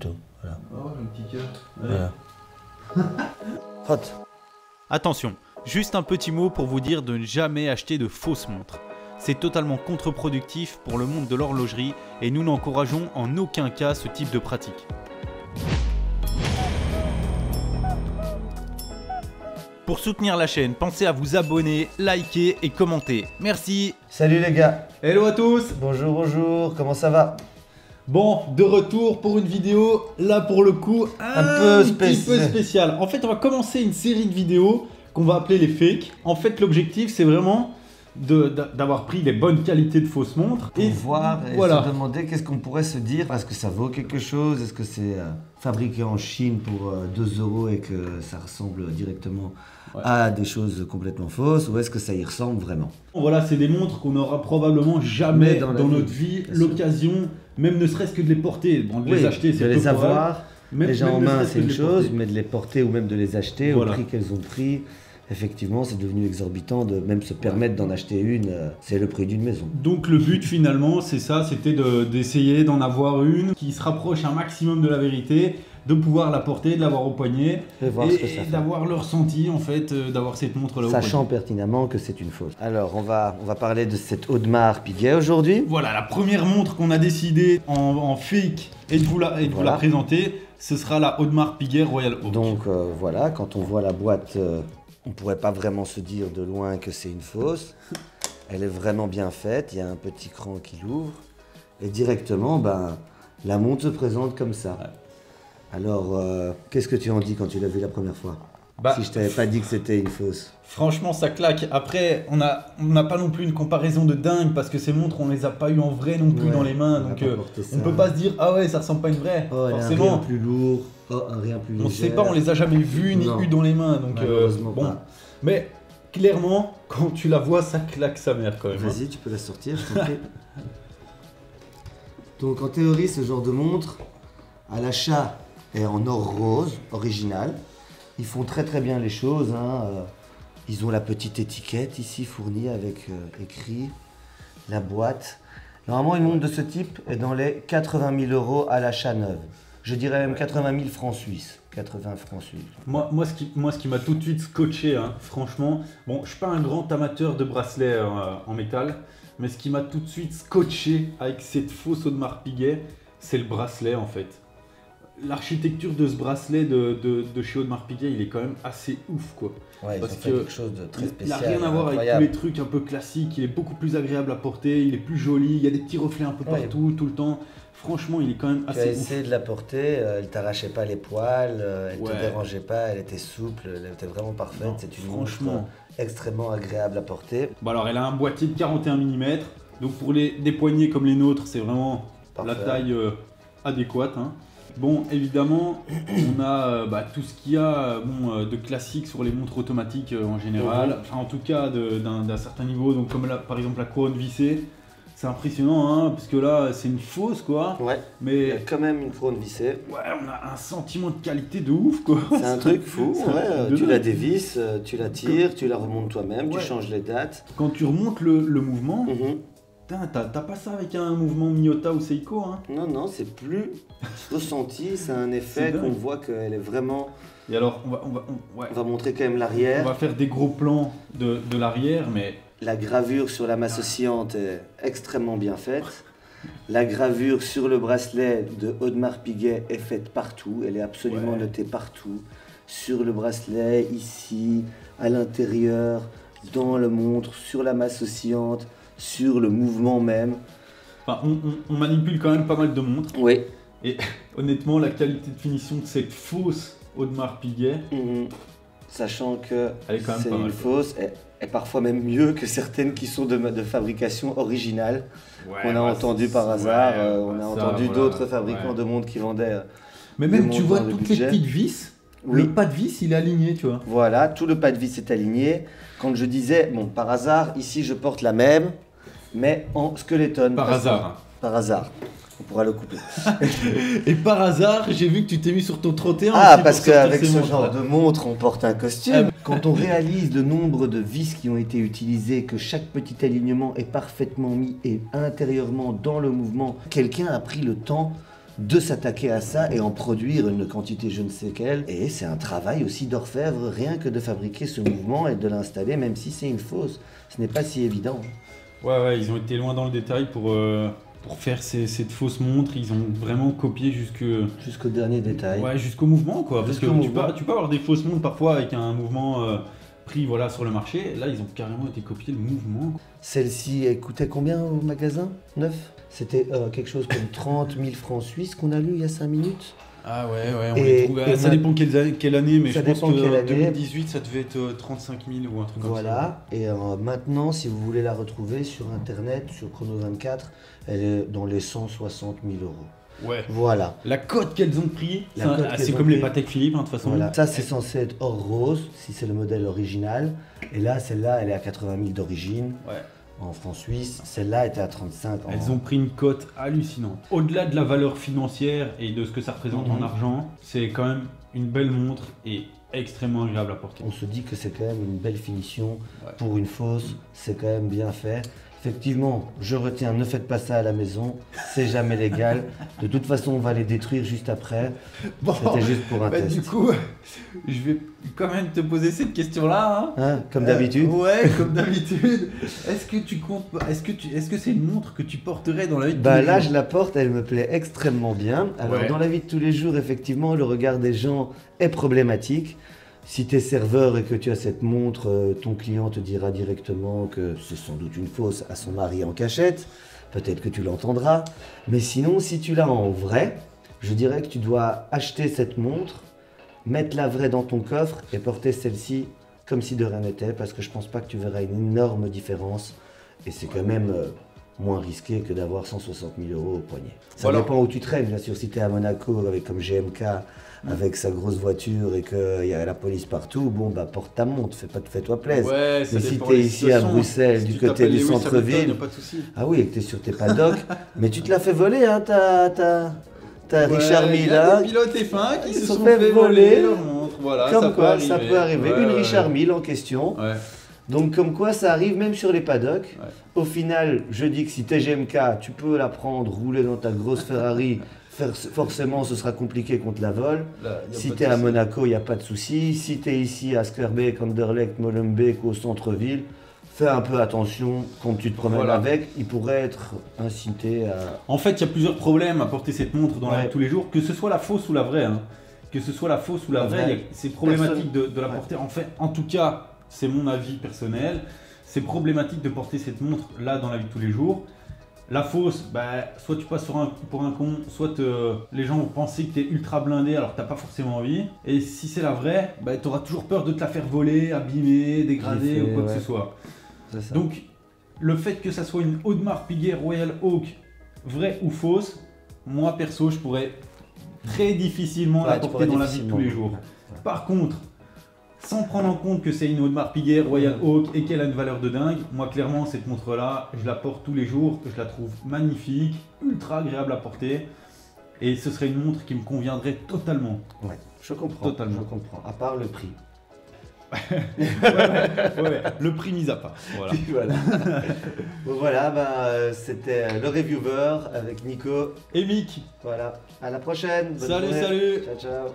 Voilà. Oh, un petit cœur. Voilà. Hot. Attention, juste un petit mot pour vous dire de ne jamais acheter de fausses montres. C'est totalement contre-productif pour le monde de l'horlogerie et nous n'encourageons en aucun cas ce type de pratique. Pour soutenir la chaîne, pensez à vous abonner, liker et commenter. Merci. Salut les gars. Hello à tous. Bonjour, bonjour. Comment ça va? Bon, de retour pour une vidéo, là pour le coup, un petit peu spéciale. En fait, on va commencer une série de vidéos qu'on va appeler les fakes. En fait, l'objectif, c'est vraiment d'avoir pris les bonnes qualités de fausses montres. Pour voir et voilà. se demander qu'est-ce qu'on pourrait se dire. Est-ce que ça vaut quelque chose? Est-ce que c'est fabriqué en Chine pour 2 € et que ça ressemble directement à des choses complètement fausses? Ou est-ce que ça y ressemble vraiment? Voilà, c'est des montres qu'on n'aura probablement jamais dans notre vie l'occasion, même ne serait-ce que de les porter. Bon, de les acheter, c'est de les avoir. Déjà en main, c'est une chose, mais de les porter ou même de les acheter au prix qu'elles ont pris, effectivement, c'est devenu exorbitant de même se permettre d'en acheter une, c'est le prix d'une maison. Donc le but finalement, c'est ça, c'était d'essayer d'en avoir une qui se rapproche un maximum de la vérité, de pouvoir la porter, de l'avoir au poignet et d'avoir le ressenti en fait, d'avoir cette montre là au poignet. Sachant pertinemment que c'est une fausse. Alors on va parler de cette Audemars Piguet aujourd'hui. Voilà, la première montre qu'on a décidé en fake et de vous la présenter, ce sera la Audemars Piguet Royal Oak. Donc voilà, quand on voit la boîte, on pourrait pas vraiment se dire de loin que c'est une fausse. Elle est vraiment bien faite, il y a un petit cran qui l'ouvre et directement, la montre se présente comme ça. Ouais. Alors, qu'est-ce que tu en dis quand tu l'as vu la première fois? Si je t'avais pas dit que c'était une fausse. Franchement, ça claque. Après, on n'a pas non plus une comparaison de dingue parce que ces montres, on les a pas eu en vrai non plus dans les mains. Donc, on peut pas se dire, ah ouais, ça ressemble pas à une vraie. Oh, forcément. Un rien plus lourd, un rien plus léger. On sait pas, on les a jamais vus ni eu dans les mains. Donc, bon. Pas. Mais clairement, quand tu la vois, ça claque sa mère quand même. Vas-y, tu peux la sortir, je t'en prie. Donc, en théorie, ce genre de montre, à l'achat, est en or rose, original. Ils font très très bien les choses. Ils ont la petite étiquette ici fournie avec écrit la boîte. Normalement, une montre de ce type est dans les 80 000 € à l'achat neuve. Je dirais même 80 000 francs suisses. 80 francs suisses. Moi, ce qui m'a tout de suite scotché, franchement, bon, je suis pas un grand amateur de bracelets en métal, mais ce qui m'a tout de suite scotché avec cette fausse Audemars Piguet, c'est le bracelet en fait. L'architecture de ce bracelet de chez Audemars Piguet, il est quand même assez ouf quoi. Ouais, parce que quelque chose de très spécial. Il n'a rien à voir avec tous les trucs un peu classiques, il est beaucoup plus agréable à porter, il est plus joli, il y a des petits reflets un peu partout, tout le temps. Franchement, il est quand même assez ouf. Tu as essayé de la porter, elle t'arrachait pas les poils, elle te dérangeait pas, elle était souple, elle était vraiment parfaite. C'est une montre extrêmement agréable à porter. Bon alors, elle a un boîtier de 41 mm, donc pour des poignets comme les nôtres, c'est vraiment la taille adéquate. Bon, évidemment, on a tout ce qu'il y a de classique sur les montres automatiques en général, enfin en tout cas d'un certain niveau, donc comme par exemple la couronne vissée. C'est impressionnant, parce que là, c'est une fausse, quoi. Ouais, mais il y a quand même une couronne vissée. Ouais, on a un sentiment de qualité de ouf, quoi. C'est un truc fou, tu la dévisses, tu la tires, tu la remontes toi-même, tu changes les dates. Quand tu remontes le mouvement, t'as pas ça avec un mouvement Miyota ou Seiko, Non, non, c'est plus ressenti, c'est un effet qu'on voit qu'elle est vraiment... Et alors, on va montrer quand même l'arrière. On va faire des gros plans de l'arrière, mais... La gravure sur la masse oscillante est extrêmement bien faite. La gravure sur le bracelet de Audemars Piguet est faite partout. Elle est absolument notée partout. Sur le bracelet, ici, à l'intérieur, dans le montre, sur la masse oscillante, sur le mouvement même. Enfin, on manipule quand même pas mal de montres. Oui. Et honnêtement, la qualité de finition de cette fausse Audemars Piguet... Sachant que c'est une fausse... Et parfois même mieux que certaines qui sont de fabrication originale, qu'on a entendu par hasard. On a entendu d'autres fabricants de montres qui vendaient. Mais même tu vois toutes les petites vis, le pas de vis il est aligné, tu vois. Voilà, tout le pas de vis est aligné. Quand je disais, bon, par hasard, ici je porte la même, mais en skeleton. Par hasard. Par hasard. On pourra le couper. Et par hasard, j'ai vu que tu t'es mis sur ton 31. Ah, parce qu'avec ce genre de montre, on porte un costume. Quand on réalise le nombre de vis qui ont été utilisées, que chaque petit alignement est parfaitement mis et intérieurement dans le mouvement, quelqu'un a pris le temps de s'attaquer à ça et en produire une quantité je ne sais quelle. Et c'est un travail aussi d'orfèvre, rien que de fabriquer ce mouvement et de l'installer, même si c'est une fausse. Ce n'est pas si évident. Ouais, ils ont été loin dans le détail pour faire cette fausse montre. Ils ont vraiment copié jusqu'au dernier détail. Ouais, jusqu'au mouvement, quoi. Parce que mouvement. tu peux avoir des fausses montres parfois avec un mouvement pris sur le marché. Là, ils ont carrément été copiés le mouvement. Celle-ci, elle coûtait combien au magasin? 9? C'était quelque chose comme 30 000 francs suisses qu'on a lu il y a 5 minutes. Ah ouais, on les trouve. Ça dépend quelle année, mais je pense que 2018, ça devait être 35 000 ou un truc comme ça. Voilà, et maintenant, si vous voulez la retrouver sur Internet, sur Chrono24, elle est dans les 160 000 €. Ouais. Voilà. La cote qu'elles ont pris, c'est comme les Patek Philippe, de toute façon. Voilà. Ça, c'est censé être or rose, si c'est le modèle original. Et là, celle-là, elle est à 80 000 d'origine. Ouais. En francs suisses, celle-là était à 35. Elles ont pris une cote hallucinante. Au-delà de la valeur financière et de ce que ça représente en argent, c'est quand même une belle montre et extrêmement agréable à porter. On se dit que c'est quand même une belle finition pour une fausse, c'est quand même bien fait. Effectivement, je retiens, ne faites pas ça à la maison, c'est jamais légal. De toute façon, on va les détruire juste après. Bon, c'était juste pour un test. Du coup, je vais quand même te poser cette question-là. Hein, comme d'habitude. Ouais, comme d'habitude. Est-ce que tu comptes, est-ce que c'est une montre que tu porterais dans la vie de tous les jours? Là, je la porte, elle me plaît extrêmement bien. Alors, dans la vie de tous les jours, effectivement, le regard des gens est problématique. Si tu es serveur et que tu as cette montre, ton client te dira directement que c'est sans doute une fausse à son mari en cachette. Peut-être que tu l'entendras. Mais sinon, si tu l'as en vrai, je dirais que tu dois acheter cette montre, mettre la vraie dans ton coffre et porter celle-ci comme si de rien n'était, parce que je pense pas que tu verras une énorme différence. Et c'est quand même moins risqué que d'avoir 160 000 € au poignet. Ça dépend où tu traînes, bien sûr. Si tu es à Monaco avec comme GMK, avec sa grosse voiture et qu'il y a la police partout, bon bah porte ta montre, fais-toi plaisir. Ouais, mais si tu es ici à Bruxelles, du côté du centre-ville, ah oui, et que tu es sur tes paddocks, mais tu te l'as fait voler, hein, t'as Richard Mille, là. Des pilotes F1 qui se sont fait voler leur montre, voilà, comme quoi, ça peut arriver. Une Richard Mille en question. Ouais. Donc comme quoi ça arrive même sur les paddocks. Ouais. Au final, je dis que si t'es GMK, tu peux la prendre, rouler dans ta grosse Ferrari. Forcément, ce sera compliqué contre la vol. Si tu es à Monaco, il n'y a pas de souci. Si tu es ici à Squarebeek, Anderlecht, Molenbeek, au centre-ville, fais un peu attention quand tu te promènes avec. Il pourrait être incité à... En fait, il y a plusieurs problèmes à porter cette montre dans la vie de tous les jours, que ce soit la fausse ou la vraie. Hein. Que ce soit la fausse ou la vraie, c'est problématique de la porter. En fait, en tout cas, c'est mon avis personnel. C'est problématique de porter cette montre là dans la vie de tous les jours. La fausse, soit tu passes pour un con, soit les gens vont penser que tu es ultra blindé alors que tu n'as pas forcément envie. Et si c'est la vraie, tu auras toujours peur de te la faire voler, abîmer, dégrader ou quoi que ce soit. Donc, le fait que ça soit une Audemars Piguet Royal Oak, vraie ou fausse, moi perso, je pourrais très difficilement la porter dans la vie de tous les jours. Par contre, sans prendre en compte que c'est une Audemars Piguet Royal Oak et qu'elle a une valeur de dingue, moi clairement cette montre là, je la porte tous les jours, je la trouve magnifique, ultra agréable à porter et ce serait une montre qui me conviendrait totalement. Ouais, je comprends. Totalement. Je comprends, à part le prix. ouais, le prix mis à part. Voilà. Bon, voilà, c'était le reviewer avec Nico et Mick. Voilà, à la prochaine. Salut. Ciao.